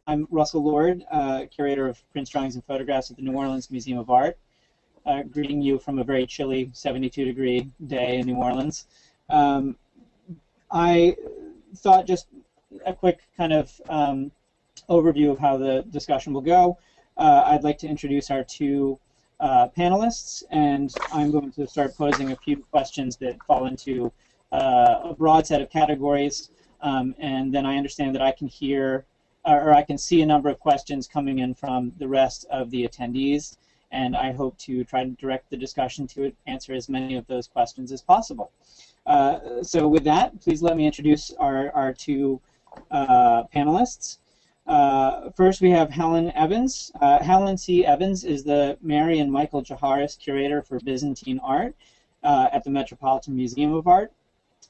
I'm Russell Lord, curator of prints, drawings, and photographs at the New Orleans Museum of Art, greeting you from a very chilly 72-degree day in New Orleans. I thought just a quick kind of overview of how the discussion will go. I'd like to introduce our two panelists, and I'm going to start posing a few questions that fall into a broad set of categories, and then I understand that I can hear, or I can see a number of questions coming in from the rest of the attendees, and I hope to try to direct the discussion to answer as many of those questions as possible. So with that, please let me introduce our two panelists. First, we have Helen Evans. Helen C. Evans is the Mary and Michael Jaharis Curator for Byzantine Art at the Metropolitan Museum of Art,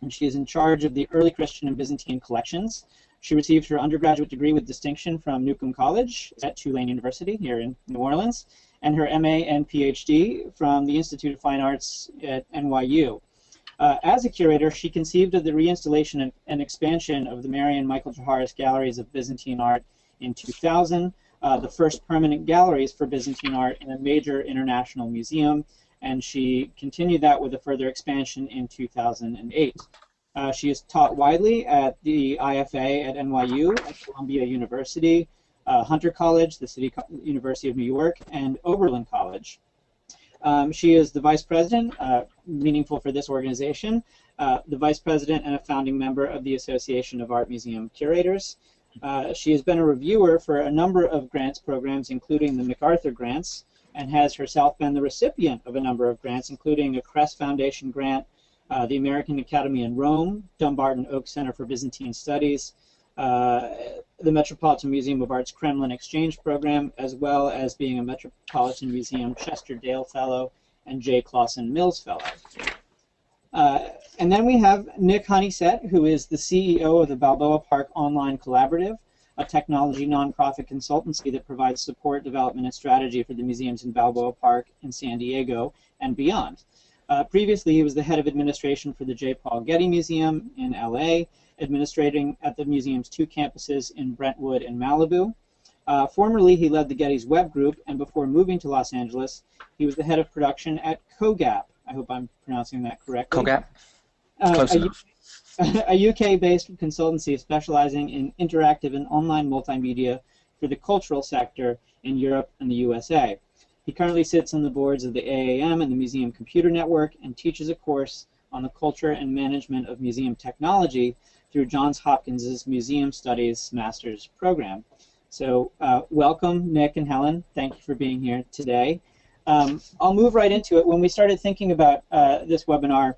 and she is in charge of the early Christian and Byzantine collections. She received her undergraduate degree with distinction from Newcomb College at Tulane University here in New Orleans, and her MA and PhD from the Institute of Fine Arts at NYU. As a curator, she conceived of the reinstallation and expansion of the Mary and Michael Jaharis Galleries of Byzantine Art in 2000, the first permanent galleries for Byzantine art in a major international museum, and she continued that with a further expansion in 2008. She has taught widely at the IFA at NYU, at Columbia University, Hunter College, the University of New York, and Oberlin College. She is the vice president, meaningful for this organization, the vice president and a founding member of the Association of Art Museum Curators. She has been a reviewer for a number of grants programs, including the MacArthur Grants, and has herself been the recipient of a number of grants, including a Crest Foundation grant, the American Academy in Rome, Dumbarton Oak Center for Byzantine Studies, the Metropolitan Museum of Art's Kremlin Exchange Program, as well as being a Metropolitan Museum Chester Dale Fellow and J. Clausen Mills Fellow. And then we have Nick Honeysett, who is the CEO of the Balboa Park Online Collaborative, a technology nonprofit consultancy that provides support, development, and strategy for the museums in Balboa Park in San Diego and beyond. Previously, he was the head of administration for the J. Paul Getty Museum in LA, administrating at the museum's two campuses in Brentwood and Malibu. Formerly, he led the Getty's web group, and before moving to Los Angeles, he was the head of production at COGAP. I hope I'm pronouncing that correctly. COGAP? Close enough. A UK-based consultancy specializing in interactive and online multimedia for the cultural sector in Europe and the USA. He currently sits on the boards of the AAM and the Museum Computer Network and teaches a course on the culture and management of museum technology through Johns Hopkins' Museum Studies Master's Program. So welcome, Nick and Helen. Thank you for being here today. I'll move right into it. When we started thinking about this webinar,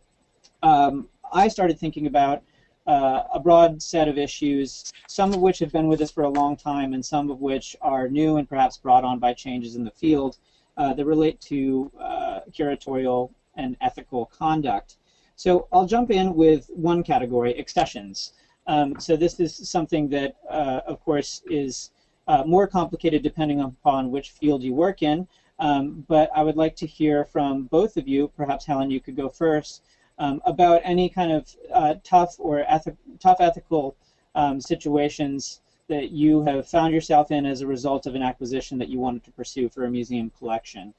I started thinking about a broad set of issues, some of which have been with us for a long time and some of which are new and perhaps brought on by changes in the field that relate to curatorial and ethical conduct. So I'll jump in with one category, accessions. So this is something that, of course, is more complicated depending upon which field you work in, but I would like to hear from both of you. Perhaps, Helen, you could go first, about any kind of tough ethical situations that you have found yourself in as a result of an acquisition that you wanted to pursue for a museum collection.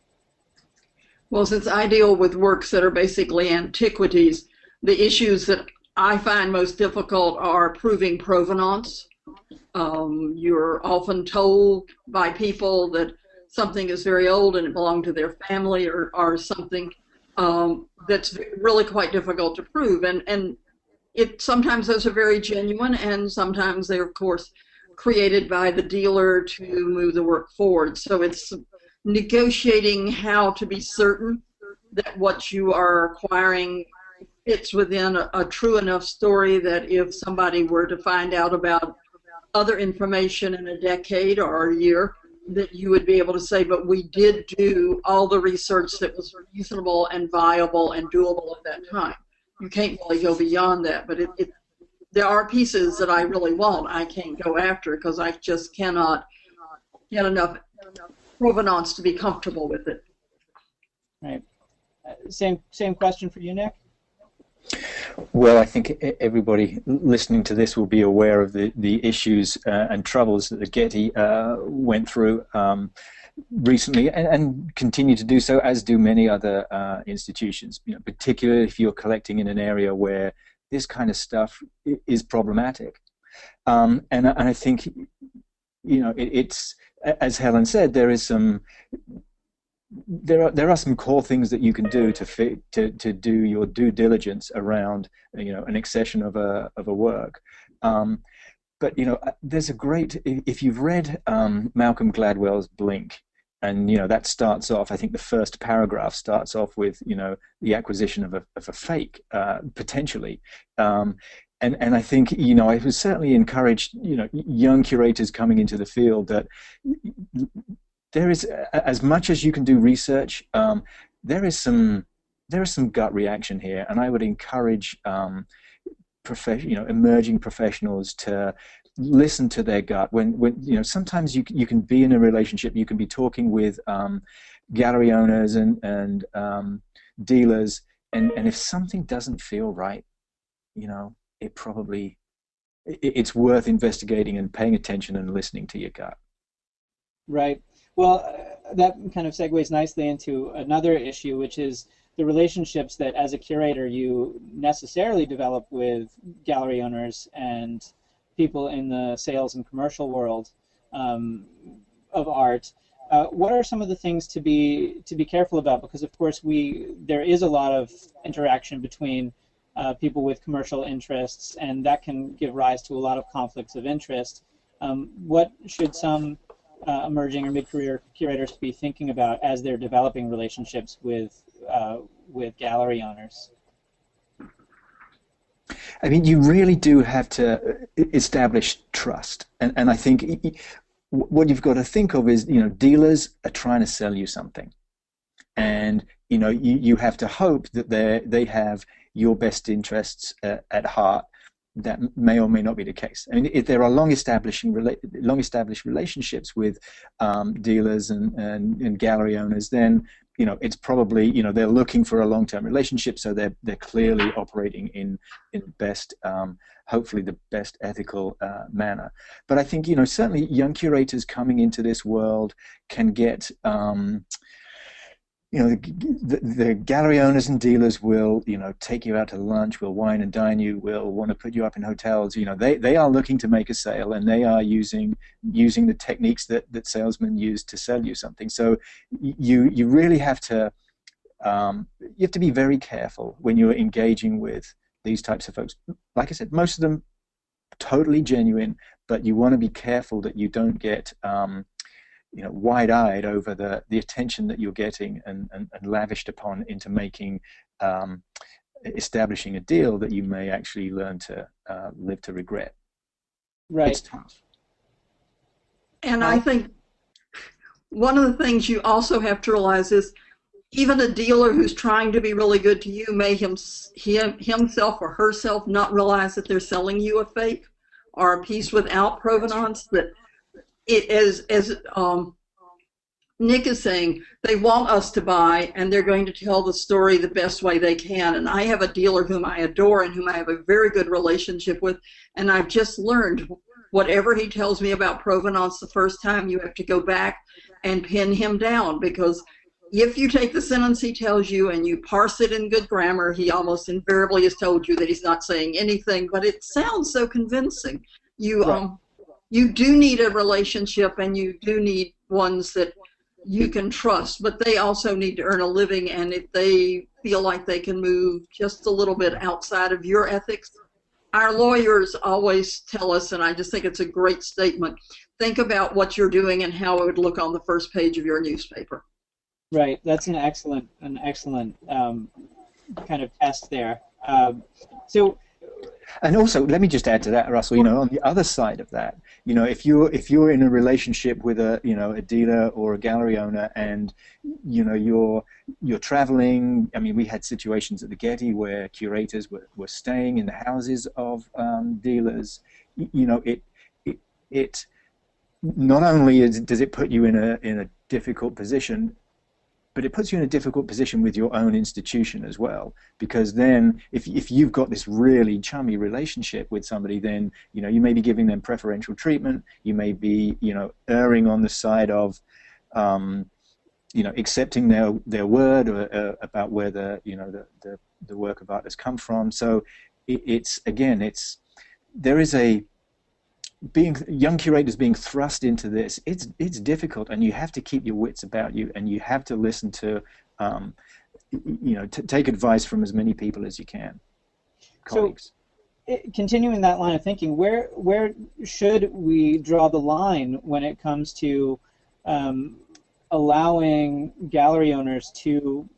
Well, since I deal with works that are basically antiquities, the issues that I find most difficult are proving provenance. You're often told by people that something is very old and it belonged to their family, or something that's really quite difficult to prove. And sometimes those are very genuine, and sometimes they're, of course, created by the dealer to move the work forward. So it's negotiating how to be certain that what you are acquiring fits within a true enough story that if somebody were to find out about other information in a decade or a year, that you would be able to say, but we did do all the research that was reasonable and viable and doable at that time. You can't really go beyond that, but there are pieces that I really want. I can't go after because I just cannot get enough provenance to be comfortable with it. Right. Same question for you, Nick? Well, I think everybody listening to this will be aware of the issues and troubles that the Getty went through recently, and continue to do so, as do many other institutions. You know, particularly if you're collecting in an area where this kind of stuff is problematic. And I think, you know, it's, as Helen said, there is some. There are some core things that you can do to do your due diligence around, you know, an accession of a work. But you know, there's a great, if you've read Malcolm Gladwell's Blink, and you know that starts off, I think the first paragraph starts off with, you know, the acquisition of a fake, potentially. And I think, you know, I would certainly encourage, you know, young curators coming into the field that there is, as much as you can do research, there is some gut reaction here, and I would encourage emerging professionals to listen to their gut. When you know, sometimes you can be in a relationship, you can be talking with gallery owners and dealers, and if something doesn't feel right, you know, it's worth investigating and paying attention and listening to your gut. Right. Well, that kind of segues nicely into another issue, which is the relationships that, as a curator, you necessarily develop with gallery owners and people in the sales and commercial world of art. What are some of the things to be careful about? Because, of course, there is a lot of interaction between people with commercial interests, and that can give rise to a lot of conflicts of interest. What should some emerging or mid-career curators be thinking about as they're developing relationships with gallery owners? I mean, you really do have to establish trust, and I think what you've got to think of is, you know, dealers are trying to sell you something, and you know, you have to hope that they have your best interests at heart. That may or may not be the case. I mean, if there are long-established relationships with dealers and gallery owners, then, you know, it's probably, you know, they're looking for a long-term relationship, so they're clearly operating in best, hopefully the best ethical manner. But I think, you know, certainly young curators coming into this world can get. You know, the gallery owners and dealers will, you know, take you out to lunch, will wine and dine you, will want to put you up in hotels. You know, they are looking to make a sale, and they are using the techniques that salesmen use to sell you something. So you really have to be very careful when you're engaging with these types of folks. Like I said, most of them totally genuine, but you want to be careful that you don't get you know, wide-eyed over the attention that you're getting and lavished upon into making, establishing a deal that you may actually learn to live to regret. Right. It's tough. And I think one of the things you also have to realize is even a dealer who's trying to be really good to you may himself or herself not realize that they're selling you a fake or a piece without provenance. That it is, as Nick is saying, they want us to buy, and they're going to tell the story the best way they can. And I have a dealer whom I adore and whom I have a very good relationship with, and I've just learned whatever he tells me about provenance the first time, you have to go back and pin him down, because if you take the sentence he tells you and you parse it in good grammar, he almost invariably has told you that he's not saying anything, but it sounds so convincing. You do need a relationship, and you do need ones that you can trust, but they also need to earn a living, and if they feel like they can move just a little bit outside of your ethics, our lawyers always tell us, and I just think it's a great statement, think about what you're doing and how it would look on the first page of your newspaper. Right, that's an excellent kind of test there. And also, let me just add to that, Russell. You know, on the other side of that, you know, if you're in a relationship with a dealer or a gallery owner, and you know you're traveling. I mean, we had situations at the Getty where curators were staying in the houses of dealers. You know, it not only does it put you in a difficult position, but it puts you in a difficult position with your own institution as well, because then if you've got this really chummy relationship with somebody, then you may be giving them preferential treatment, you may be erring on the side of accepting their word about where the work of art has come from. So there is young curators being thrust into this. It's difficult, and you have to keep your wits about you, and you have to listen to take advice from as many people as you can, colleagues. So, continuing that line of thinking, where should we draw the line when it comes to allowing gallery owners to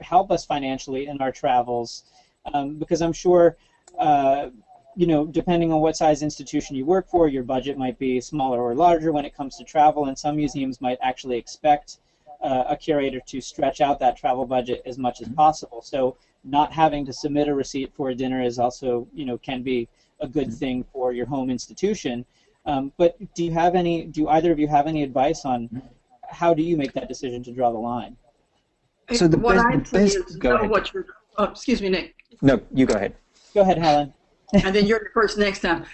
help us financially in our travels? Because I'm sure depending on what size institution you work for, your budget might be smaller or larger when it comes to travel, and some museums might actually expect a curator to stretch out that travel budget as much as possible. So not having to submit a receipt for a dinner is also, can be a good thing for your home institution. But do either of you have any advice on how do you make that decision to draw the line? So excuse me, Nick. No, you go ahead. Go ahead, Helen. And then you're first next time.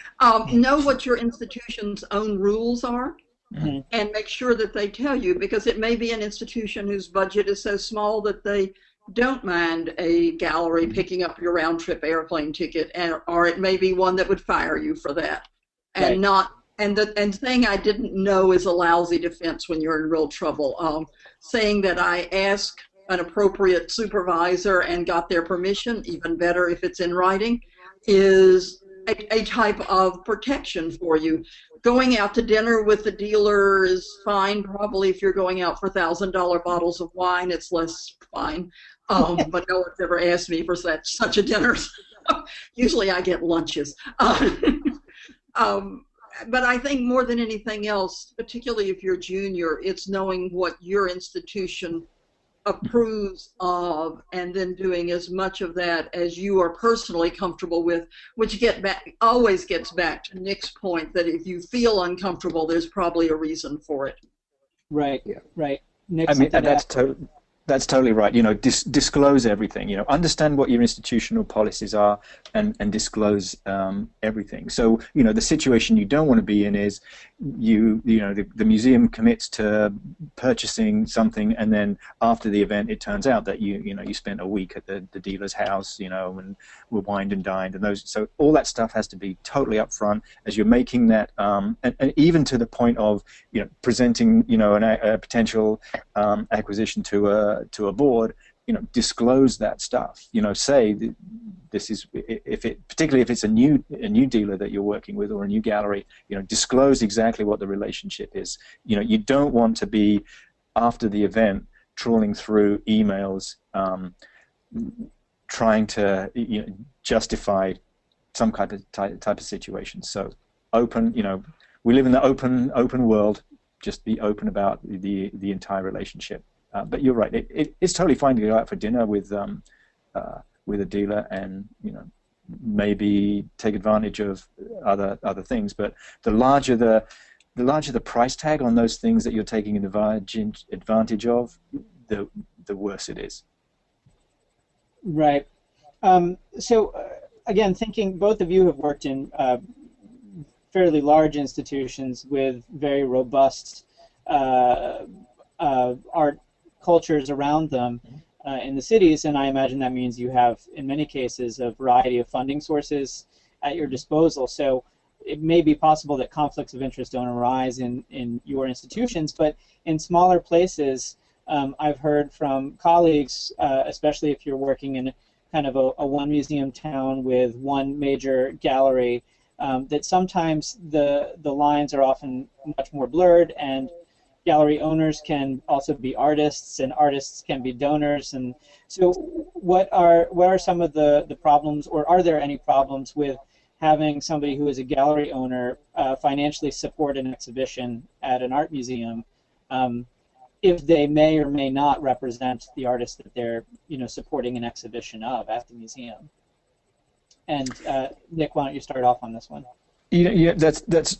Know what your institution's own rules are, and make sure that they tell you, because it may be an institution whose budget is so small that they don't mind a gallery picking up your round-trip airplane ticket, or it may be one that would fire you for that. And right. the thing I didn't know is a lousy defense when you're in real trouble. Saying that I asked an appropriate supervisor and got their permission, even better if it's in writing, is a type of protection for you. Going out to dinner with the dealer is fine, probably if you're going out for $1,000 bottles of wine, it's less fine. But no one's ever asked me for such a dinner. Usually I get lunches. But I think more than anything else, particularly if you're junior, it's knowing what your institution approves of, and then doing as much of that as you are personally comfortable with, which always gets back to Nick's point that if you feel uncomfortable, there's probably a reason for it. Right, right. Nick, that's totally right. Disclose everything. Understand what your institutional policies are, and disclose everything. So the situation you don't want to be in is the museum commits to purchasing something, and then after the event it turns out that you spent a week at the dealer's house, and were wined and dined, and those. So all that stuff has to be totally upfront as you're making that, and even to the point of presenting a potential acquisition to a board. Disclose that stuff. Say this is, particularly if it's a new dealer that you're working with, or a new gallery. Disclose exactly what the relationship is. You don't want to be after the event trawling through emails, trying to justify some type of situation. So open. We live in the open world. Just be open about the entire relationship. But you're right. It's totally fine to go out for dinner with a dealer, and maybe take advantage of other things. But the larger the price tag on those things that you're taking advantage of, the worse it is. Right. So again, thinking both of you have worked in fairly large institutions with very robust art cultures around them in the cities, and I imagine that means you have, in many cases, a variety of funding sources at your disposal. So it may be possible that conflicts of interest don't arise in your institutions, but in smaller places, I've heard from colleagues, especially if you're working in kind of a one museum town with one major gallery, that sometimes the lines are often much more blurred, and gallery owners can also be artists, and artists can be donors. And so what are some of the problems, or are there any problems with having somebody who is a gallery owner financially support an exhibition at an art museum, if they may or may not represent the artist that they're supporting an exhibition of at the museum? And Nick, why don't you start off on this one? Yeah, that's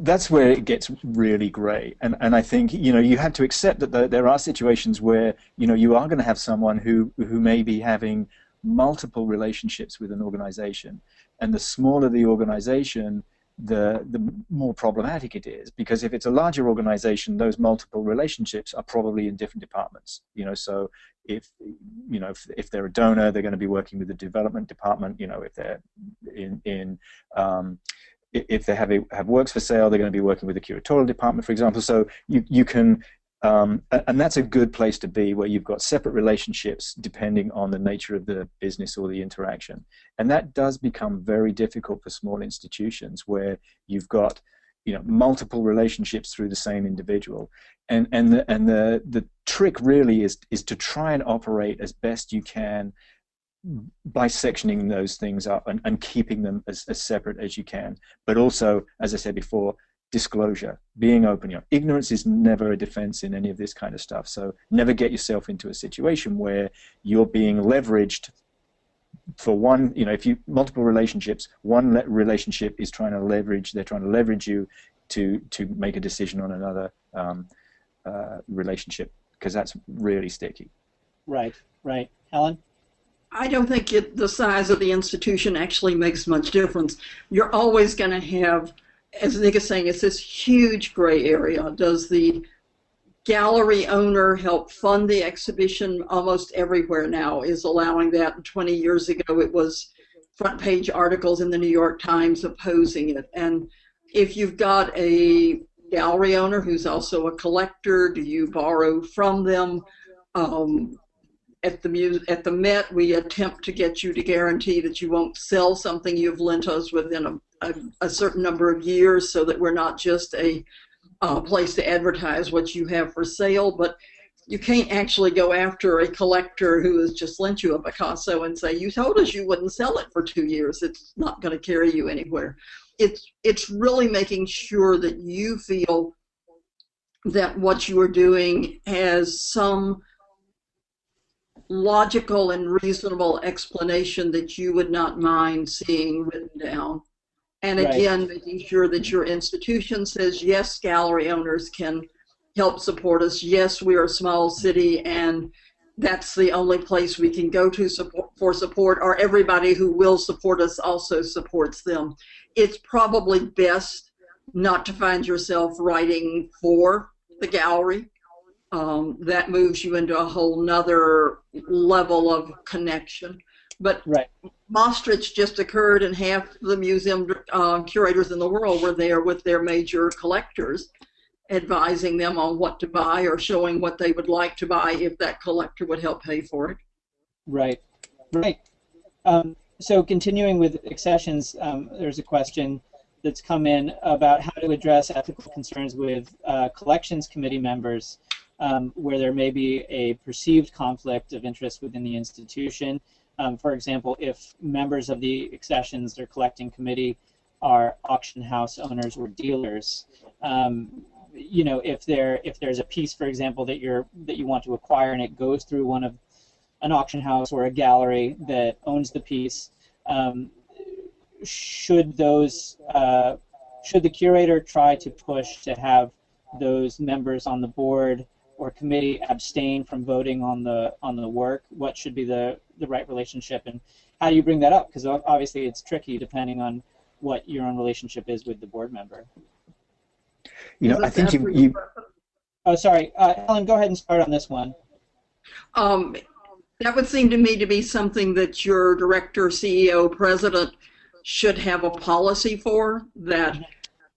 that's where it gets really grey, and I think you have to accept that there are situations where you are going to have someone who may be having multiple relationships with an organization, and the smaller the organization, the more problematic it is, because if it's a larger organization, those multiple relationships are probably in different departments. So if they're a donor, they're going to be working with the development department. If they're if they have works for sale, they're going to be working with the curatorial department, for example. So you can, and that's a good place to be, where you've got separate relationships depending on the nature of the business or the interaction. And that does become very difficult for small institutions, where you've got multiple relationships through the same individual. And the trick really is to try and operate as best you can by sectioning those things up and keeping them as separate as you can. But also, as I said before, disclosure, being open. Ignorance is never a defense in any of this kind of stuff. So never get yourself into a situation where you're being leveraged for one, if you multiple relationships, one relationship is trying to leverage, they're trying to leverage you to make a decision on another relationship, because that's really sticky. Right. Helen? I don't think the size of the institution actually makes much difference. You're always going to have, as Nick is saying, it's this huge gray area. Does the gallery owner help fund the exhibition? Almost everywhere now is allowing that. And 20 years ago, it was front page articles in the New York Times opposing it. And if you've got a gallery owner who's also a collector, do you borrow from them? At the Met, we attempt to get you to guarantee that you won't sell something you've lent us within a certain number of years, so that we're not just a place to advertise what you have for sale. But you can't actually go after a collector who has just lent you a Picasso and say, you told us you wouldn't sell it for 2 years. It's not going to carry you anywhere. It's really making sure that you feel that what you are doing has some logical and reasonable explanation that you would not mind seeing written down. And again, making sure that your institution says, yes, gallery owners can help support us. Yes, we are a small city, and that's the only place we can go to for support, or everybody who will support us also supports them. It's probably best not to find yourself writing for the gallery. That moves you into a whole nother level of connection. But Maastricht just occurred, and half the museum curators in the world were there with their major collectors, advising them on what to buy or showing what they would like to buy if that collector would help pay for it. Right. So continuing with accessions, there's a question that's come in about how to address ethical concerns with collections committee members, where there may be a perceived conflict of interest within the institution. For example, if members of the accessions or collecting committee are auction house owners or dealers, if there's a piece, for example, that you want to acquire and it goes through an auction house or a gallery that owns the piece, should the curator try to push to have those members on the board or committee abstain from voting on the work? What should be the right relationship, and how do you bring that up? Because obviously it's tricky depending on what your own relationship is with the board member. I think you. Oh, sorry, Helen, go ahead and start on this one. That would seem to me to be something that your director, CEO, president should have a policy for, that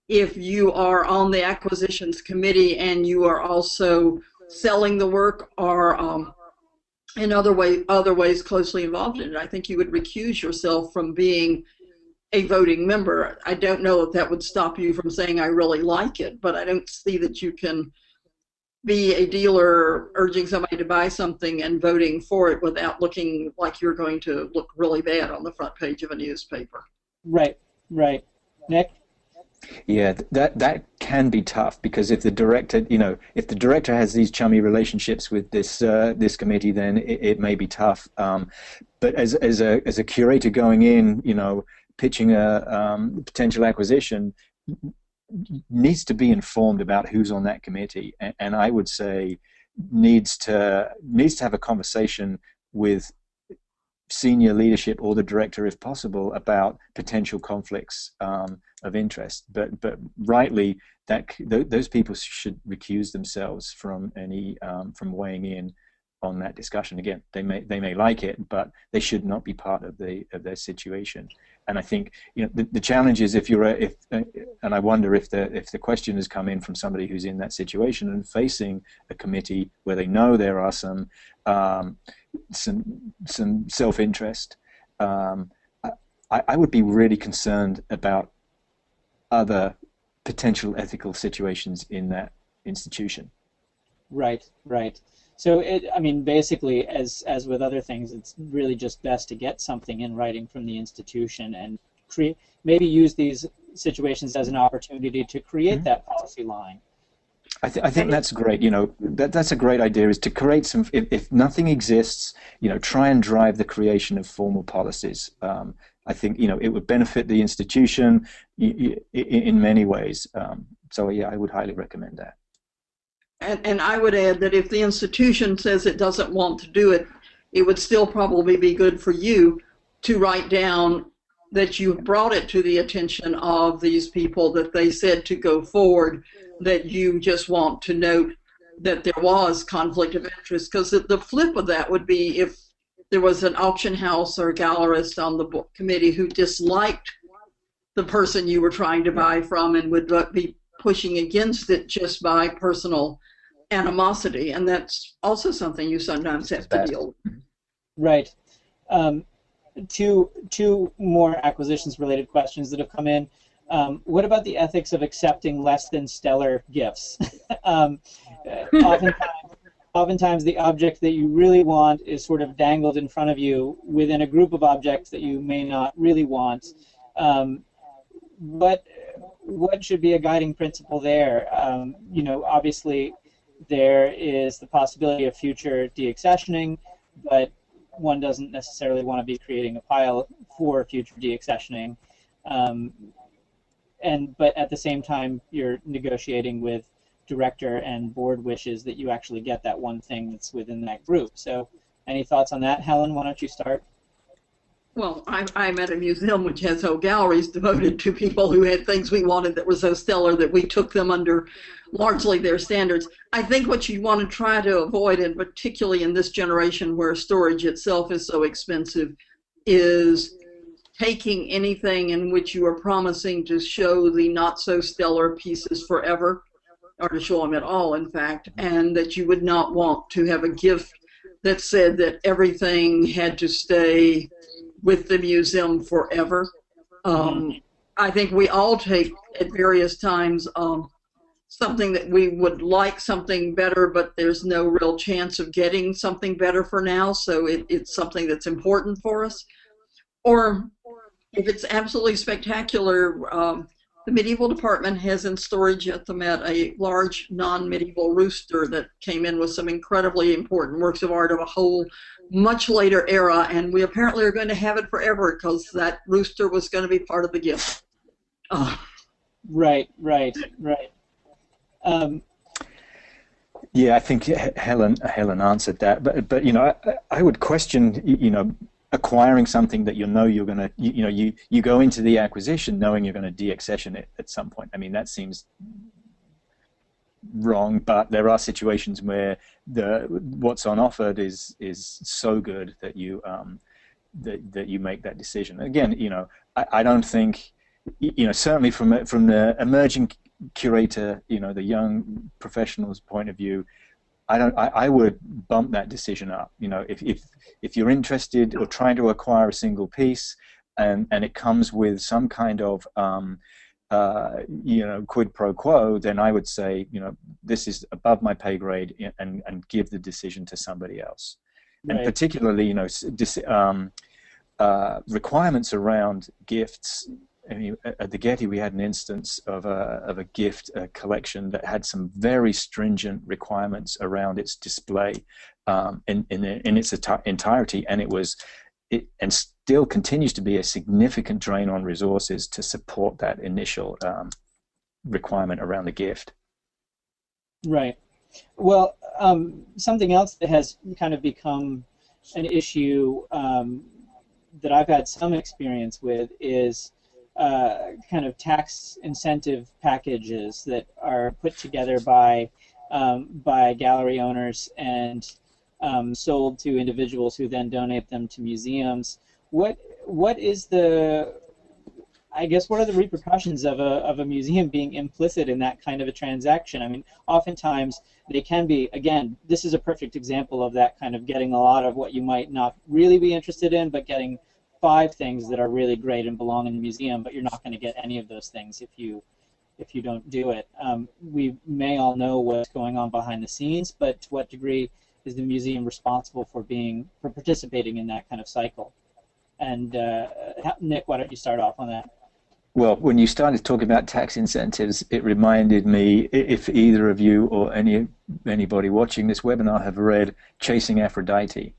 if you are on the acquisitions committee and you are also selling the work or in other ways closely involved in it, I think you would recuse yourself from being a voting member. I don't know if that would stop you from saying I really like it, but I don't see that you can be a dealer urging somebody to buy something and voting for it without looking like you're going to look really bad on the front page of a newspaper. Right. Nick? Yeah, that can be tough, because if the director has these chummy relationships with this committee, then it may be tough. But as a curator going in, pitching a potential acquisition, needs to be informed about who's on that committee, and I would say needs to have a conversation with senior leadership or the director, if possible, about potential conflicts of interest. But rightly, those people should recuse themselves from any from weighing in on that discussion. Again, they may like it, but they should not be part of their situation. And I think, you know, the challenge is and I wonder if the question has come in from somebody who's in that situation and facing a committee where they know there are some self-interest. I would be really concerned about other potential ethical situations in that institution. Right. So I mean, basically, as with other things, it's really just best to get something in writing from the institution and maybe use these situations as an opportunity to create that policy line. I think that's great. You know, that's a great idea, is to create some. If nothing exists, you know, try and drive the creation of formal policies. I think, you know, it would benefit the institution in many ways. So yeah, I would highly recommend that. And I would add that if the institution says it doesn't want to do it, it would still probably be good for you to write down that you brought it to the attention of these people, that they said to go forward, that you just want to note that there was conflict of interest. Because the flip of that would be if there was an auction house or a gallerist on the book committee who disliked the person you were trying to buy from and would be pushing against it just by personal animosity, and that's also something you sometimes have to deal with. Right. Two more acquisitions-related questions that have come in. What about the ethics of accepting less than stellar gifts? Oftentimes the object that you really want is sort of dangled in front of you within a group of objects that you may not really want. What should be a guiding principle there? You know, obviously there is the possibility of future deaccessioning, but one doesn't necessarily want to be creating a pile for future deaccessioning. But at the same time, you're negotiating with director and board wishes that you actually get that one thing that's within that group. So any thoughts on that? Helen, why don't you start? Well, I'm at a museum which has whole galleries devoted to people who had things we wanted that were so stellar that we took them under largely their standards. I think what you want to try to avoid, and particularly in this generation where storage itself is so expensive, is taking anything in which you are promising to show the not so stellar pieces forever, or to show them at all, in fact, and that you would not want to have a gift that said that everything had to stay with the museum forever. I think we all take at various times something that we would like something better, but there's no real chance of getting something better for now, so it's something that's important for us. Or if it's absolutely spectacular, the medieval department has in storage at the Met a large non-medieval rooster that came in with some incredibly important works of art of a whole much later era, and we apparently are going to have it forever because that rooster was going to be part of the gift. Right. Yeah, I think Helen answered that, but you know, I would question, you know, acquiring something that you know you're going to, you go into the acquisition knowing you're going to deaccession it at some point. I mean, that seems wrong, but there are situations where what's on offer is so good that you that you make that decision. Again, you know, I don't think, you know, certainly from the emerging curator, you know, the young professional's point of view, I would bump that decision up. You know, if you're interested or trying to acquire a single piece, and it comes with some kind of you know, quid pro quo, then I would say, you know, this is above my pay grade, and give the decision to somebody else. Right. And particularly, you know, requirements around gifts. I mean, at the Getty, we had an instance of a gift collection that had some very stringent requirements around its display in its entirety, and and still continues to be a significant drain on resources to support that initial requirement around the gift. Right. Well, something else that has kind of become an issue that I've had some experience with is kind of tax incentive packages that are put together by gallery owners and sold to individuals who then donate them to museums. What is the, I guess, what are the repercussions of a museum being implicit in that kind of a transaction? I mean, oftentimes they can be, again, this is a perfect example of that kind of getting a lot of what you might not really be interested in, but getting 5 things that are really great and belong in the museum, but you're not going to get any of those things if you don't do it. We may all know what's going on behind the scenes, but to what degree is the museum responsible for participating in that kind of cycle? And Nick, why don't you start off on that? Well, when you started talking about tax incentives, it reminded me, if either of you or anybody watching this webinar have read Chasing Aphrodite.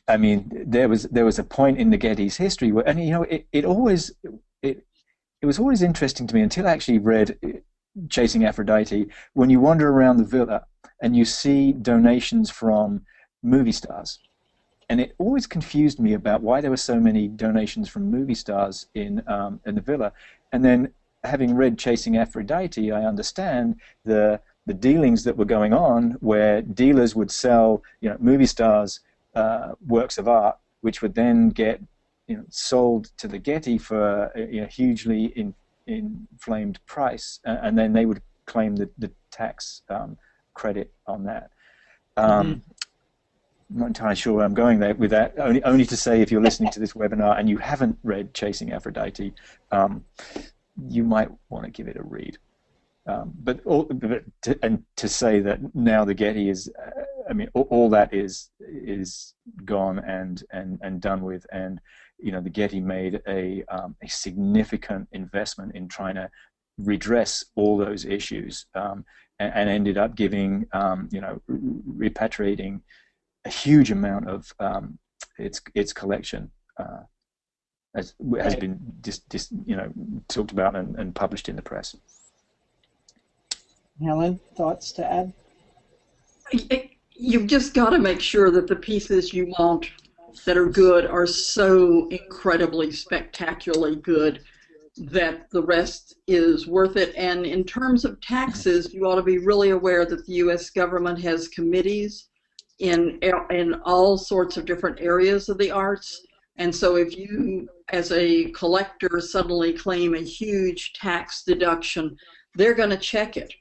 I mean, there was a point in the Getty's history where, and you know, it was always interesting to me until I actually read Chasing Aphrodite. When you wander around the villa and you see donations from movie stars. And it always confused me about why there were so many donations from movie stars in the villa. And then, having read Chasing Aphrodite, I understand the dealings that were going on, where dealers would sell, you know, movie stars works of art, which would then get, you know, sold to the Getty for a hugely inflamed price, and then they would claim the tax credit on that. I'm not entirely sure where I'm going there with that. Only to say, if you're listening to this webinar and you haven't read Chasing Aphrodite, you might want to give it a read. To say that now the Getty is, I mean, all that is gone and done with, and you know, the Getty made a significant investment in trying to redress all those issues, and ended up giving, you know, repatriating a huge amount of its collection, has been you know, talked about and published in the press. Helen, thoughts to add? You've just got to make sure that the pieces you want that are good are so incredibly spectacularly good that the rest is worth it. And in terms of taxes, you ought to be really aware that the U.S. government has committees in all sorts of different areas of the arts. And so if you, as a collector, suddenly claim a huge tax deduction, they're going to check it.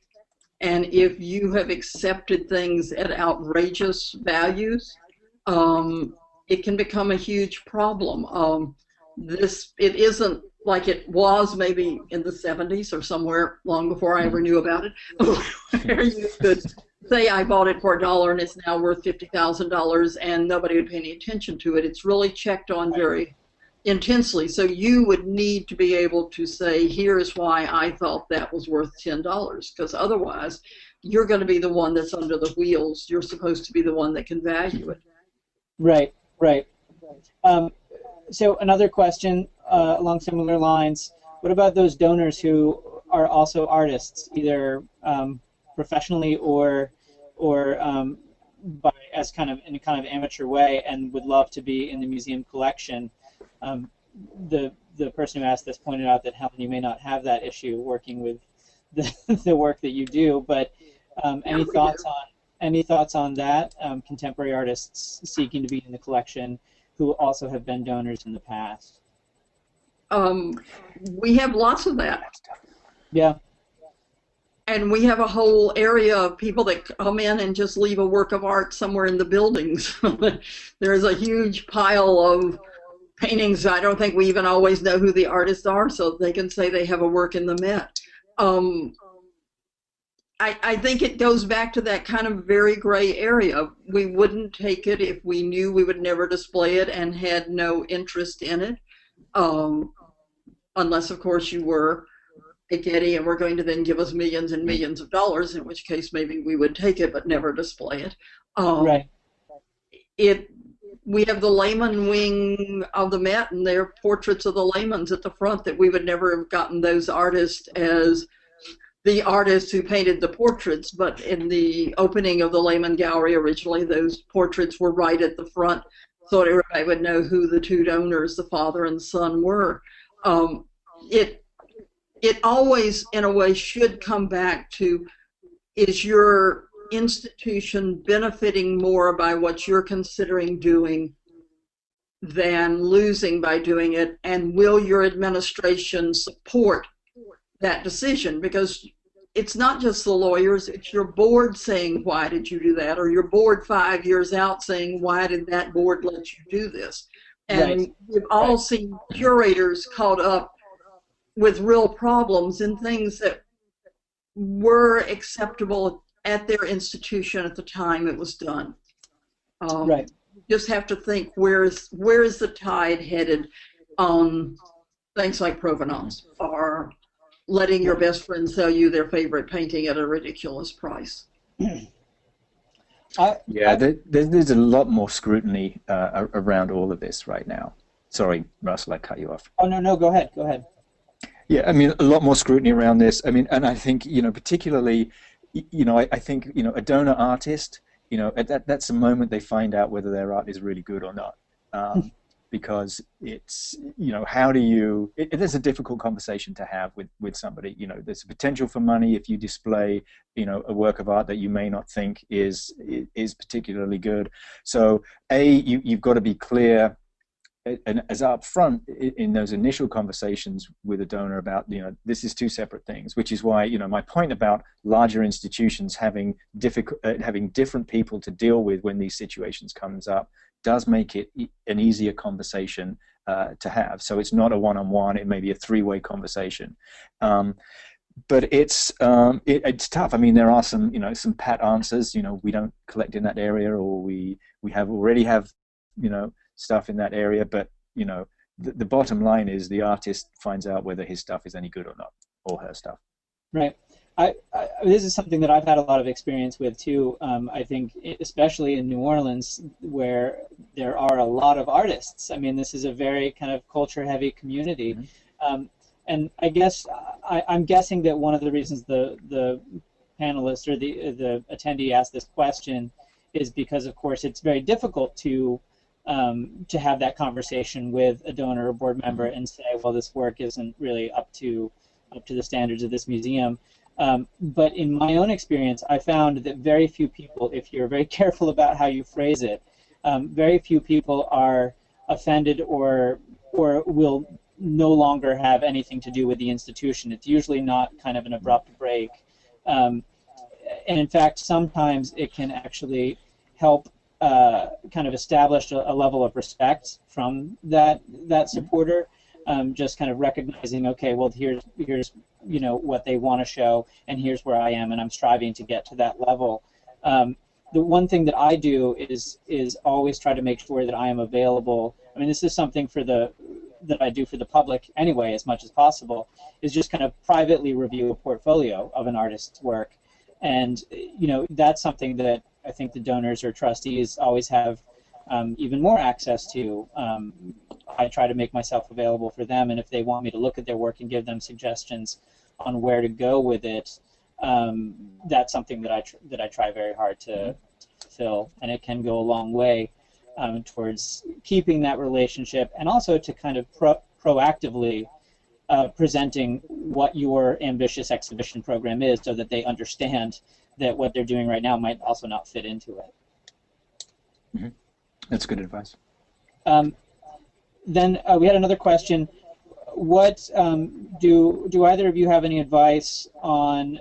And if you have accepted things at outrageous values, it can become a huge problem. It isn't like it was maybe in the 70s or somewhere long before I ever knew about it, where you could say I bought it for $1 and it's now worth $50,000 and nobody would pay any attention to it. It's really checked on very intensely. So you would need to be able to say, here's why I thought that was worth $10, because otherwise you're going to be the one that's under the wheels. You're supposed to be the one that can value it. Right, right. So another question along similar lines, what about those donors who are also artists, either professionally or as kind of in a kind of amateur way, and would love to be in the museum collection? The person who asked this pointed out that, Helen, you may not have that issue working with the work that you do, but any thoughts on that? Contemporary artists seeking to be in the collection who also have been donors in the past. We have lots of that. Yeah. And we have a whole area of people that come in and just leave a work of art somewhere in the buildings. There's a huge pile of paintings. I don't think we even always know who the artists are, so they can say they have a work in the Met. I think it goes back to that kind of very gray area. We wouldn't take it if we knew we would never display it and had no interest in it, unless, of course, you were a Getty and were going to then give us millions and millions of dollars, in which case maybe we would take it but never display it. Right. we have the layman wing of the Met, and there are portraits of the laymans at the front that we would never have gotten those artists as the artists who painted the portraits, but in the opening of the Layman Gallery originally, those portraits were right at the front, so everybody would know who the two donors, the father and son, were. It always, in a way, should come back to, is your institution benefiting more by what you're considering doing than losing by doing it, and will your administration support that decision? Because it's not just the lawyers, it's your board saying, why did you do that? Or your board 5 years out saying, why did that board let you do this? And Right. we've all seen curators caught up with real problems and things that were acceptable at their institution at the time it was done. Right. You just have to think, where is the tide headed on things like provenance, or letting your best friend sell you their favorite painting at a ridiculous price. There's a lot more scrutiny around all of this right now. Sorry, Russell, I cut you off. Oh, no, go ahead. Go ahead. Yeah, I mean, a lot more scrutiny around this. I mean, and I think, particularly, I think, a donor artist, that's the moment they find out whether their art is really good or not. Because it's, how do you, there's a difficult conversation to have with somebody. There's a potential for money if you display, a work of art that you may not think is particularly good. So, you've got to be clear, and as up front in those initial conversations with a donor about, this is two separate things, which is why, my point about larger institutions having different people to deal with when these situations comes up does make it an easier conversation to have. So it's not a one-on-one, it may be a three-way conversation. But it's tough. I mean, there are some, some pat answers, we don't collect in that area, or we already have, stuff in that area, but the bottom line is the artist finds out whether his stuff is any good or not, or her stuff. Right. This is something that I've had a lot of experience with too. I think especially in New Orleans, where there are a lot of artists. I mean, this is a very kind of culture-heavy community, and I guess I'm guessing that one of the reasons the panelist or the attendee asked this question is because, of course, it's very difficult to have that conversation with a donor or board member and say, well, this work isn't really up to the standards of this museum. But in my own experience, I found that very few people, if you're very careful about how you phrase it, very few people are offended or will no longer have anything to do with the institution. It's usually not kind of an abrupt break. And in fact, sometimes it can actually help kind of establish a level of respect from that supporter, just kind of recognizing, okay, well, here's what they want to show, and here's where I am, and I'm striving to get to that level. The one thing that I do is always try to make sure that I am available. I mean, this is something that I do for the public anyway, as much as possible, is just kind of privately review a portfolio of an artist's work, and that's something that I think the donors or trustees always have even more access to. I try to make myself available for them, and if they want me to look at their work and give them suggestions on where to go with it, that's something that I try very hard to fulfill, and it can go a long way towards keeping that relationship, and also to kind of proactively presenting what your ambitious exhibition program is, so that they understand that what they're doing right now might also not fit into it. Mm-hmm. That's good advice. Then we had another question. What do either of you have any advice on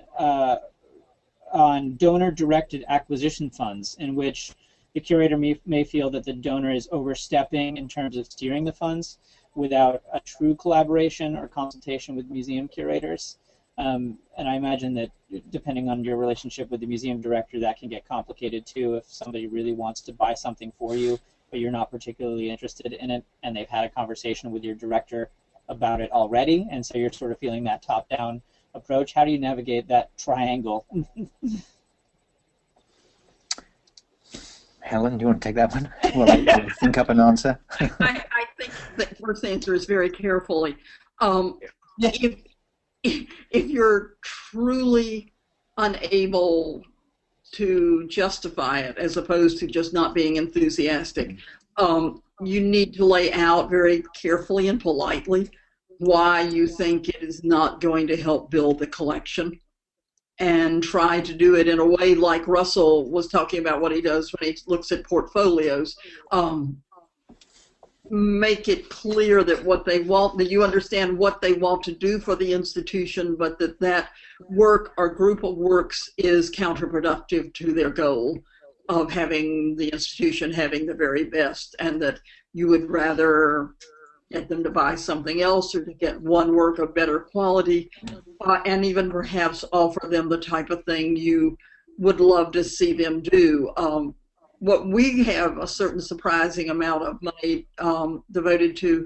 donor-directed acquisition funds, in which the curator may feel that the donor is overstepping in terms of steering the funds without a true collaboration or consultation with museum curators? And I imagine that depending on your relationship with the museum director, that can get complicated too. If somebody really wants to buy something for you, but you're not particularly interested in it, and they've had a conversation with your director about it already, and so you're sort of feeling that top-down approach, how do you navigate that triangle? Helen, do you want to take that one? Well, I think up an answer. I think the first answer is very carefully. If you're truly unable to justify it, as opposed to just not being enthusiastic, you need to lay out very carefully and politely why you think it is not going to help build the collection, and try to do it in a way like Russell was talking about what he does when he looks at portfolios. Make it clear that what they want, that you understand what they want to do for the institution, but that work or group of works is counterproductive to their goal of having the institution having the very best, and that you would rather get them to buy something else or to get one work of better quality, and even perhaps offer them the type of thing you would love to see them do. What we have a certain surprising amount of money devoted to,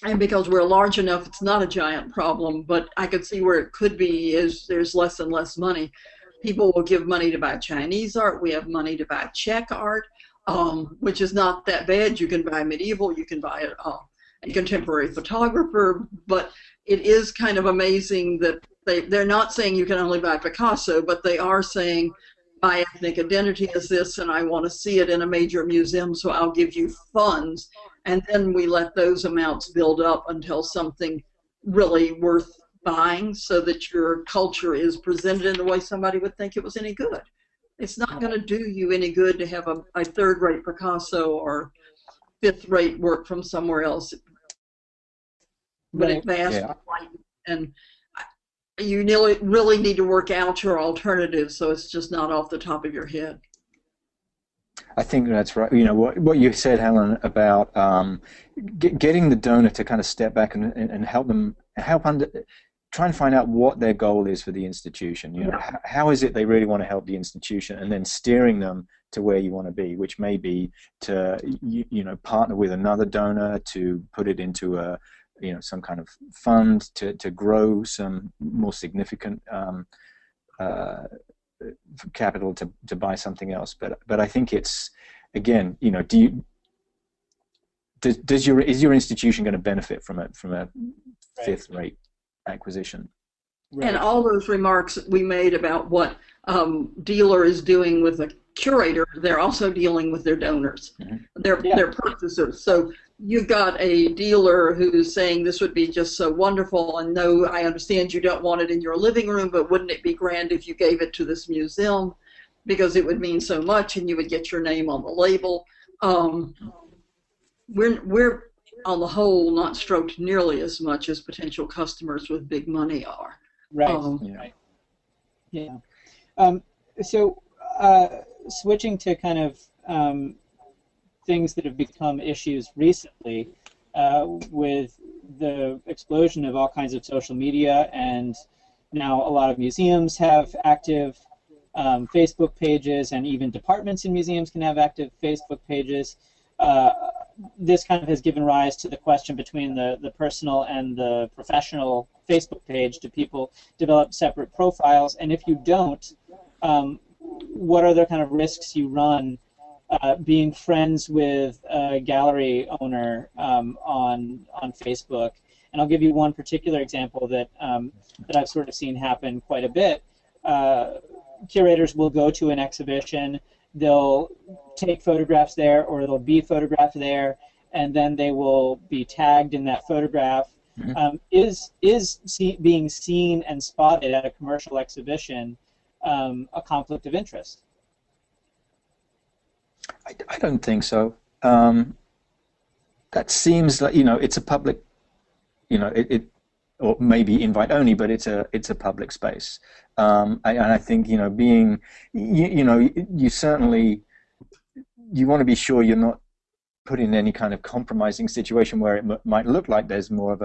and because we're large enough, it's not a giant problem, but I could see where it could be is there's less and less money. People will give money to buy Chinese art. We have money to buy Czech art, which is not that bad. You can buy medieval, you can buy a contemporary photographer, but it is kind of amazing that they're not saying you can only buy Picasso, but they are saying my ethnic identity is this and I want to see it in a major museum, so I'll give you funds. And then we let those amounts build up until something really worth buying, so that your culture is presented in the way somebody would think it was any good. It's not going to do you any good to have a third-rate Picasso or fifth-rate work from somewhere else. But it's vast, and you really need to work out your alternatives, so it's just not off the top of your head. I think that's right. You know what you said, Helen, about getting the donor to kind of step back and try and find out what their goal is for the institution. You know, how is it they really want to help the institution, and then steering them to where you want to be, which may be to partner with another donor to put it into a some kind of fund to grow some more significant capital to buy something else. But I think it's, again, is your institution going to benefit from a fifth-rate acquisition? Right. And all those remarks we made about what dealer is doing with a curator, they're also dealing with their donors, their purchasers. So you've got a dealer who's saying this would be just so wonderful, and no, I understand you don't want it in your living room, but wouldn't it be grand if you gave it to this museum, because it would mean so much and you would get your name on the label. We're on the whole not stroked nearly as much as potential customers with big money are. Right. So switching to kind of things that have become issues recently, with the explosion of all kinds of social media, and now a lot of museums have active Facebook pages, and even departments in museums can have active Facebook pages. This kind of has given rise to the question between the personal and the professional Facebook page. Do people develop separate profiles? And if you don't, what are the kind of risks you run being friends with a gallery owner on Facebook? And I'll give you one particular example that I've sort of seen happen quite a bit. Curators will go to an exhibition, they'll take photographs there, or they'll be photographed there, and then they will be tagged in that photograph. Is being seen and spotted at a commercial exhibition a conflict of interest? I don't think so. That seems like, it's a public, it or maybe invite only, but it's a public space. And I think, being, you certainly, you want to be sure you're not put in any kind of compromising situation where it might look like there's more of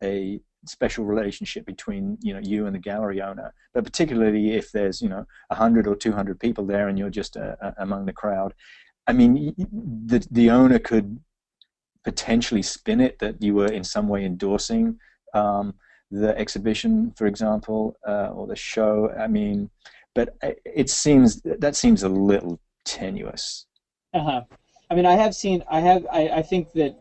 a special relationship between you and the gallery owner. But particularly if there's 100 or 200 people there and you're just among the crowd, I mean, the owner could potentially spin it that you were in some way endorsing the exhibition, for example, or the show. I mean, but that seems a little tenuous. Uh-huh. I mean, I think that,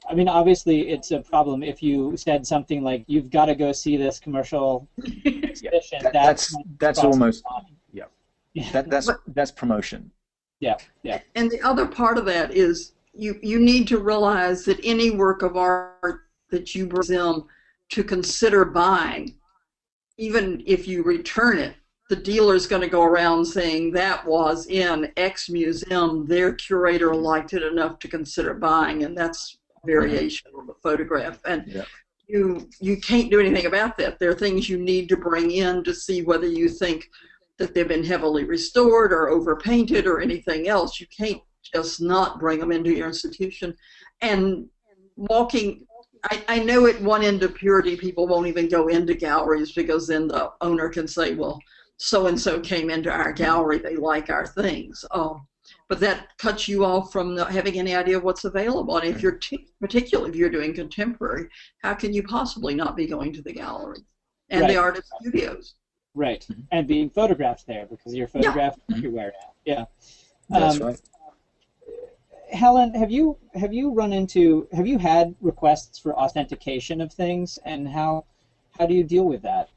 I mean, obviously it's a problem if you said something like, you've got to go see this commercial exhibition. That's almost, yeah. That's promotion. Yeah, yeah. And the other part of that is you need to realize that any work of art that you bring them to consider buying, even if you return it, the dealer's going to go around saying that was in X museum, their curator liked it enough to consider buying, and that's a variation of the photograph. And you can't do anything about that. There are things you need to bring in to see whether you think that they've been heavily restored or overpainted or anything else. You can't just not bring them into your institution. And walking, I know at one end of purity people won't even go into galleries because then the owner can say, well, so-and-so came into our gallery, they like our things. But that cuts you off from not having any idea of what's available. And if you're, particularly if you're doing contemporary, how can you possibly not be going to the gallery and the artist studios? Right, and being photographed there because you're photographed everywhere now. Yeah, that's right. Helen, have you had requests for authentication of things, and how do you deal with that?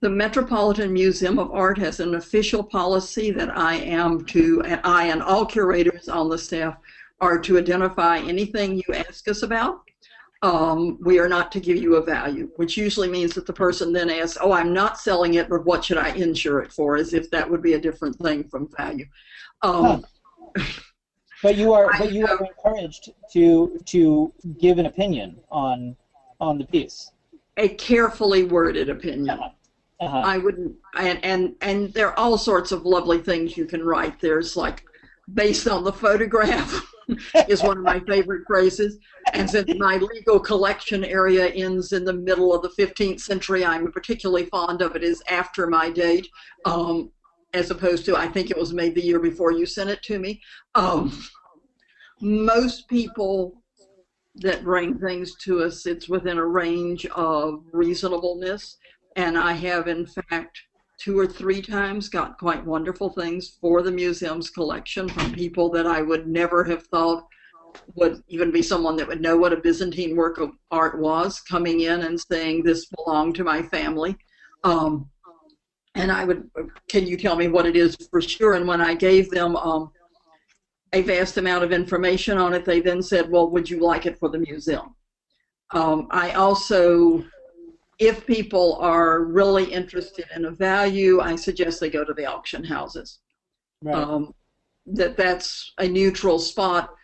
The Metropolitan Museum of Art has an official policy that I and all curators on the staff are to identify anything you ask us about. We are not to give you a value, which usually means that the person then asks, oh, I'm not selling it, but what should I insure it for, as if that would be a different thing from value. But you are encouraged to give an opinion on the piece. A carefully worded opinion. I wouldn't, and there are all sorts of lovely things you can write. There's like, based on the photograph is one of my favorite phrases. And since my legal collection area ends in the middle of the 15th century, I'm particularly fond of it is after my date, as opposed to, I think it was made the year before you sent it to me. Most people that bring things to us, it's within a range of reasonableness. And I have, in fact, 2 or 3 times got quite wonderful things for the museum's collection from people that I would never have thought would even be someone that would know what a Byzantine work of art was, coming in and saying this belonged to my family. And I would, can you tell me what it is for sure? And when I gave them a vast amount of information on it, they then said, well, would you like it for the museum? I also, if people are really interested in a value, I suggest they go to the auction houses. Right. That's a neutral spot.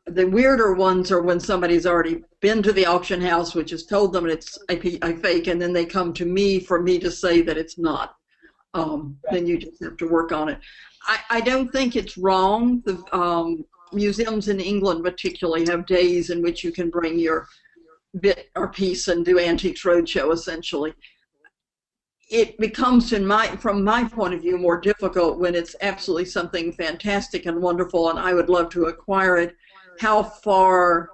The weirder ones are when somebody's already been to the auction house, which has told them it's a fake, and then they come to me for me to say that it's not. Then you just have to work on it. I don't think it's wrong. The museums in England particularly have days in which you can bring your bit or piece and do Antiques Roadshow, essentially. It becomes, from my point of view, more difficult when it's absolutely something fantastic and wonderful and I would love to acquire it. How far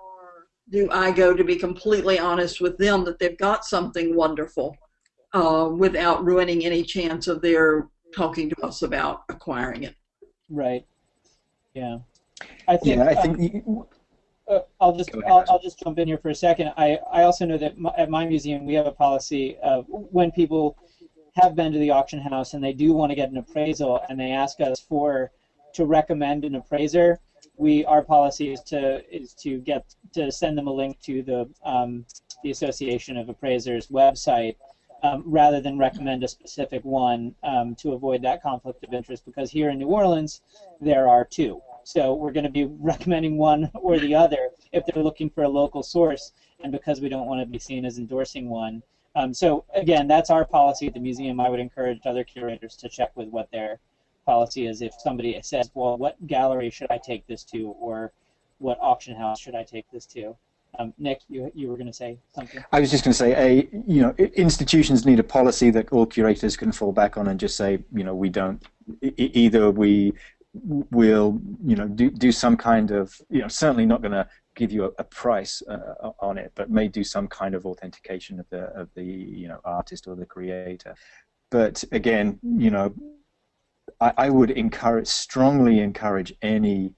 do I go to be completely honest with them that they've got something wonderful without ruining any chance of their talking to us about acquiring it? Right. Yeah. I think I'll just jump in here for a second. I also know that at my museum we have a policy of when people have been to the auction house and they do want to get an appraisal and they ask us to recommend an appraiser, our policy is to send them a link to the Association of Appraisers website rather than recommend a specific one to avoid that conflict of interest, because here in New Orleans there are 2. So we're going to be recommending one or the other if they're looking for a local source, and because we don't want to be seen as endorsing one. So again, that's our policy at the museum. I would encourage other curators to check with what their policy is. If somebody says, well, what gallery should I take this to, or what auction house should I take this to? Nick, you were going to say something? I was just going to say, institutions need a policy that all curators can fall back on and just say, we don't, either we will do some kind of, certainly not going to give you a price on it, but may do some kind of authentication of the artist or the creator. But again, I would strongly encourage any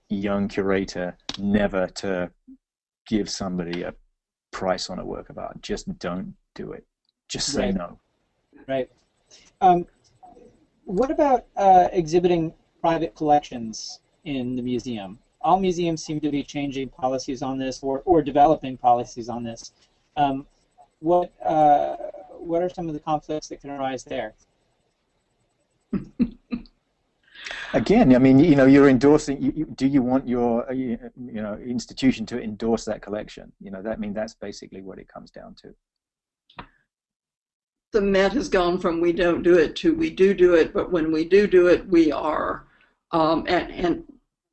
young curator never to give somebody a price on a work of art. Just don't do it. Just say no. Right. What about exhibiting private collections in the museum? All museums seem to be changing policies on this, or developing policies on this. What are some of the conflicts that can arise there? Again, I mean, you're endorsing. Do you want your institution to endorse that collection? That's basically what it comes down to. The Met has gone from we don't do it to we do it, but when we do it, we are and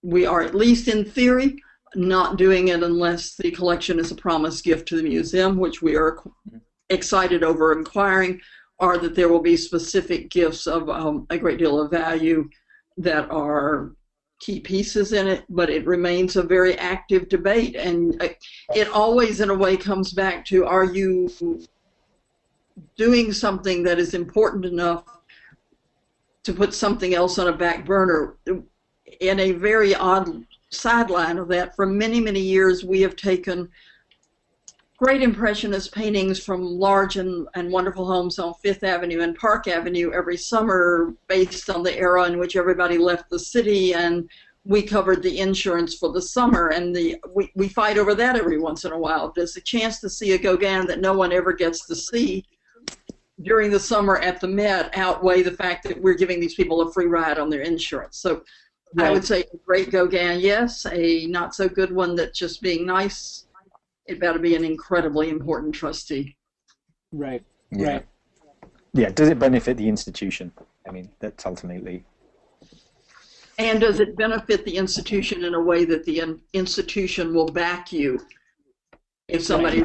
we are, at least in theory, not doing it unless the collection is a promised gift to the museum, which we are excited over inquiring, or that there will be specific gifts of a great deal of value that are key pieces in it, but it remains a very active debate, and it always in a way comes back to, are you doing something that is important enough to put something else on a back burner? In a very odd sideline of that, for many, many years we have taken great impressionist paintings from large and wonderful homes on Fifth Avenue and Park Avenue every summer based on the era in which everybody left the city, and we covered the insurance for the summer, and we fight over that every once in a while. There's a chance to see a Gauguin that no one ever gets to see during the summer at the Met outweigh the fact that we're giving these people a free ride on their insurance. So I would say a great Gauguin, yes. A not so good one that's just being nice, it better be an incredibly important trustee. Right. Yeah. Right. Yeah. Does it benefit the institution? I mean, that's ultimately. And does it benefit the institution in a way that the institution will back you if somebody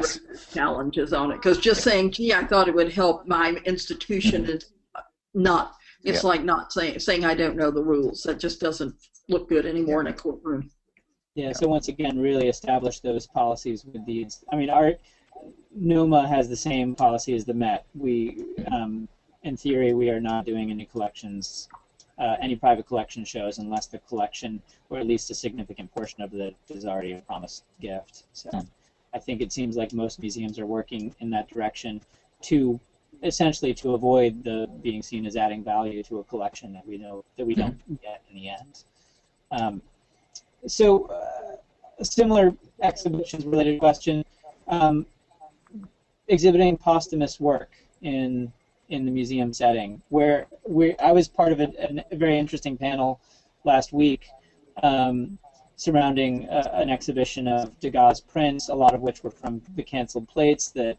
challenges on it? Because just saying, gee, I thought it would help my institution is not. It's like not saying I don't know the rules. That just doesn't look good anymore in a courtroom. Yeah, so once again, really establish those policies with these. I mean, our NOMA has the same policy as the Met. We, in theory, we are not doing any collections, any private collection shows unless the collection, or at least a significant portion of it, is already a promised gift. So I think it seems like most museums are working in that direction to essentially to avoid the being seen as adding value to a collection that we know that we don't get in the end. So, a similar exhibitions-related question: exhibiting posthumous work in the museum setting. Where I was part of a very interesting panel last week surrounding an exhibition of Degas' prints, a lot of which were from the canceled plates that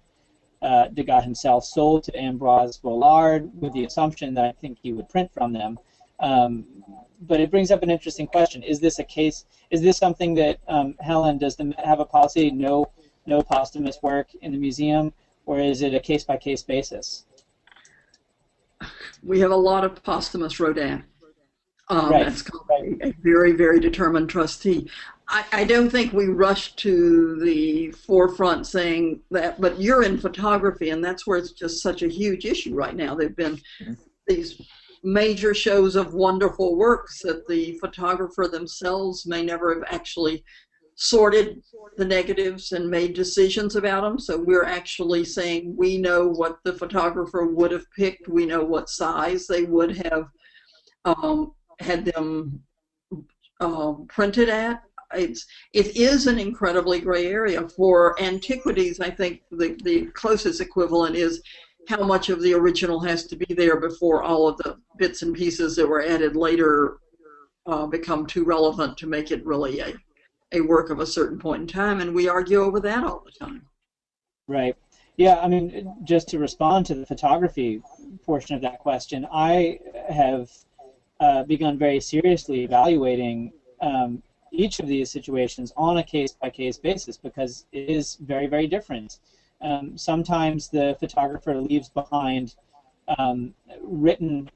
Degas himself sold to Ambroise Vollard with the assumption that I think he would print from them. But it brings up an interesting question. Is this a case? Is this something that Helen, does the have a policy no posthumous work in the museum, or is it a case-by-case basis? We have a lot of posthumous Rodin. Right. That's a very, very determined trustee. I don't think we rush to the forefront saying that, but you're in photography, and that's where it's just such a huge issue right now. There have been these major shows of wonderful works that the photographer themselves may never have actually sorted the negatives and made decisions about them. So we're actually saying we know what the photographer would have picked. We know what size they would have had them printed at. It is an incredibly gray area. For antiquities, I think the closest equivalent is how much of the original has to be there before all of the bits and pieces that were added later become too relevant to make it really a work of a certain point in time, and we argue over that all the time. Right. Yeah, I mean, just to respond to the photography portion of that question, I have begun very seriously evaluating each of these situations on a case-by-case basis because it is very, very different. Sometimes the photographer leaves behind written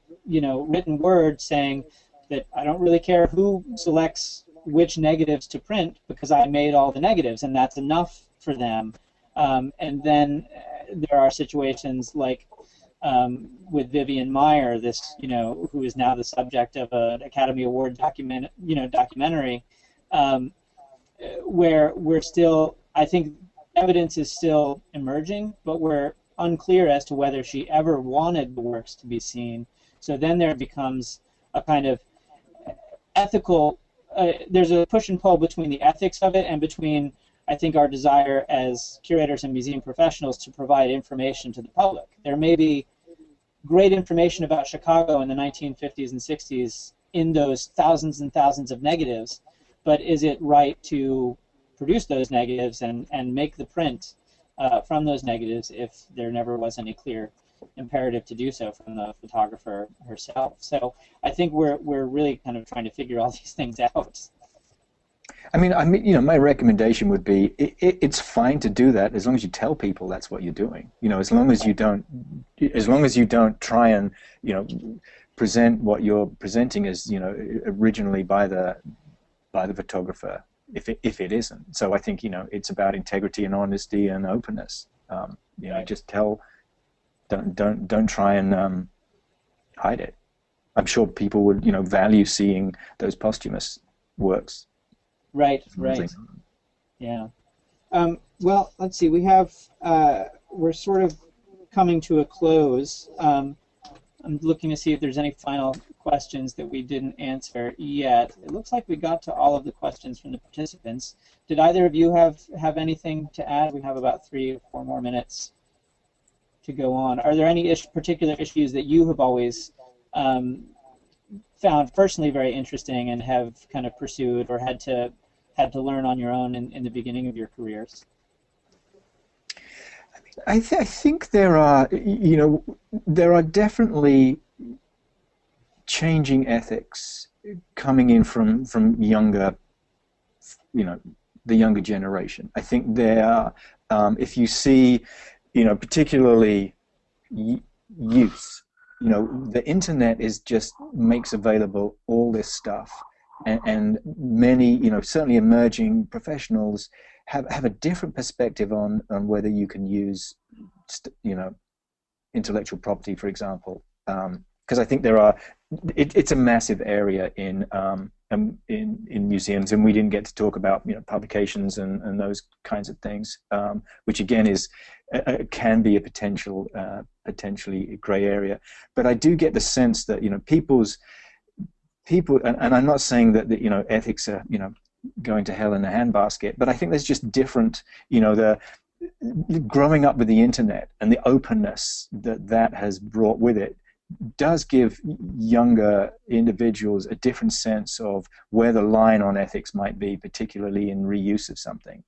word saying that I don't really care who selects which negatives to print because I made all the negatives and that's enough for them. And then there are situations like with Vivian Meyer, this, who is now the subject of an Academy Award documentary, where we're still, I think evidence is still emerging, but we're unclear as to whether she ever wanted the works to be seen. So then there becomes a kind of ethical, there's a push and pull between the ethics of it and between, I think, our desire as curators and museum professionals to provide information to the public. There may be great information about Chicago in the 1950s and 60s in those thousands and thousands of negatives, but is it right to produce those negatives and make the print from those negatives if there never was any clear imperative to do so from the photographer herself? So I think we're really kind of trying to figure all these things out. I mean, my recommendation would be it's fine to do that as long as you tell people that's what you're doing. As long as you don't try and present what you're presenting as originally by the photographer if it isn't. So I think it's about integrity and honesty and openness. Just tell. Don't try and hide it. I'm sure people would value seeing those posthumous works. Right. Yeah. Well, let's see. We're sort of coming to a close. I'm looking to see if there's any final questions that we didn't answer yet. It looks like we got to all of the questions from the participants. Did either of you have anything to add? We have about 3 or 4 more minutes to go on. Are there any particular issues that you have always found personally very interesting and have kind of pursued or had to learn on your own in the beginning of your careers? I think there are definitely changing ethics coming in from younger, the younger generation. I think there are, if you see, particularly youth, the internet just makes available all this stuff, and many, certainly emerging professionals have a different perspective on whether you can use, intellectual property, for example, because I think it's a massive area in museums, and we didn't get to talk about publications and those kinds of things, which again can be a potentially gray area. But I do get the sense that people, and I'm not saying that ethics are going to hell in a handbasket, but I think there's just different, the growing up with the internet and the openness that has brought with it does give younger individuals a different sense of where the line on ethics might be, particularly in reuse of something.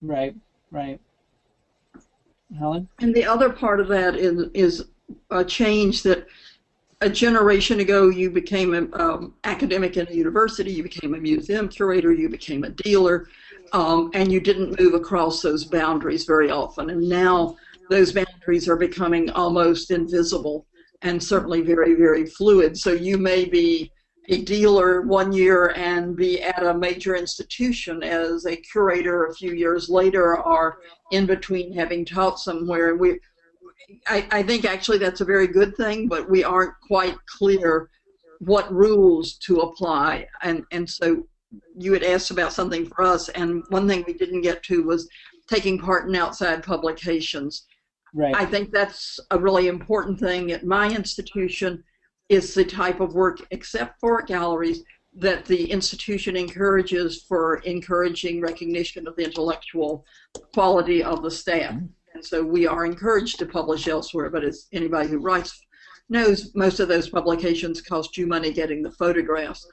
Right. Helen? And the other part of that is a change that a generation ago you became an academic in a university, you became a museum curator, you became a dealer, and you didn't move across those boundaries very often. And now those boundaries are becoming almost invisible and certainly very, very fluid. So you may be a dealer one year and be at a major institution as a curator a few years later, or in between having taught somewhere. I think actually that's a very good thing, but we aren't quite clear what rules to apply. And so you had asked about something for us, and one thing we didn't get to was taking part in outside publications. Right. I think that's a really important thing at my institution. Is the type of work, except for galleries, that the institution encourages for encouraging recognition of the intellectual quality of the staff. And so we are encouraged to publish elsewhere, but as anybody who writes knows, most of those publications cost you money getting the photographs.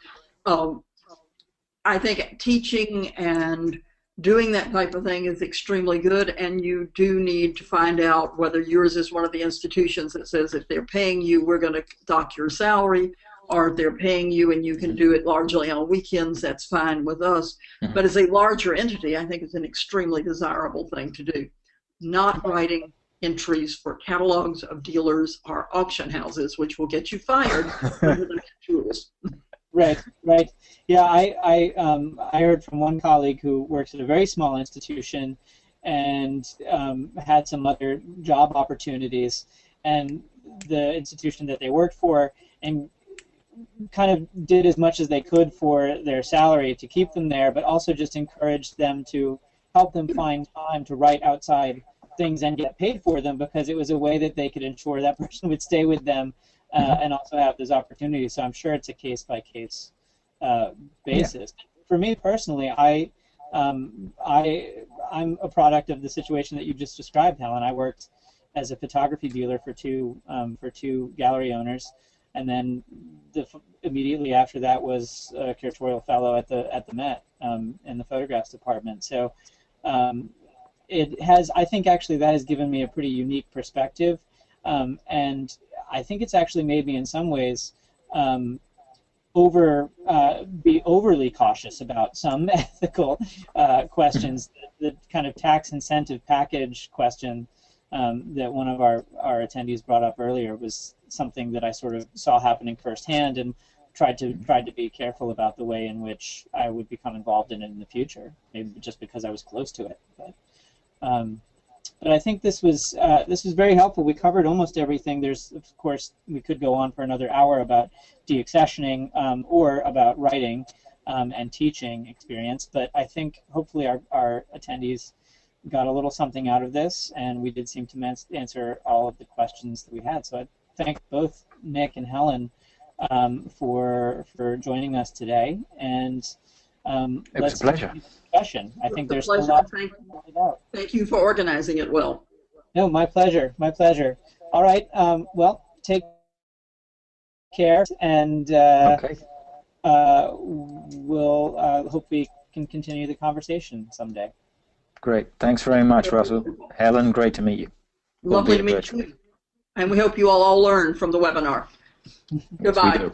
I think teaching and doing that type of thing is extremely good, and you do need to find out whether yours is one of the institutions that says if they're paying you, we're going to dock your salary, or if they're paying you and you can do it largely on weekends, that's fine with us. Mm-hmm. But as a larger entity, I think it's an extremely desirable thing to do. Not writing entries for catalogs of dealers or auction houses, which will get you fired under the rules. Right. Yeah, I heard from one colleague who works at a very small institution and had some other job opportunities, and the institution that they worked for, and kind of did as much as they could for their salary to keep them there, but also just encouraged them to help them find time to write outside things and get paid for them, because it was a way that they could ensure that person would stay with them and also have those opportunities. So I'm sure it's a case-by-case basis. Yeah. For me personally, I'm a product of the situation that you just described, Helen. I worked as a photography dealer for two gallery owners, and then immediately after that was a curatorial fellow at the Met in the photographs department. So it has, I think, actually that has given me a pretty unique perspective, and I think it's actually made me in some ways be overly cautious about some ethical questions. The kind of tax incentive package question that one of our attendees brought up earlier was something that I sort of saw happening firsthand, and tried to be careful about the way in which I would become involved in it in the future. Maybe just because I was close to it, but I think this was very helpful. We covered almost everything. There's, of course, we could go on for another hour about deaccessioning or about writing and teaching experience, but I think hopefully our attendees got a little something out of this, and we did seem to answer all of the questions that we had. So I thank both Nick and Helen for joining us today, and it was a pleasure. Discussion. I think there's a lot to find out. Thank you for organizing it well. No, my pleasure. My pleasure. All right. Well, take care, and okay. We'll hope we can continue the conversation someday. Great. Thanks very much, Russell. Helen, great to meet you. Lovely to meet you. And we hope you all learn from the webinar. Yes, Goodbye. we do.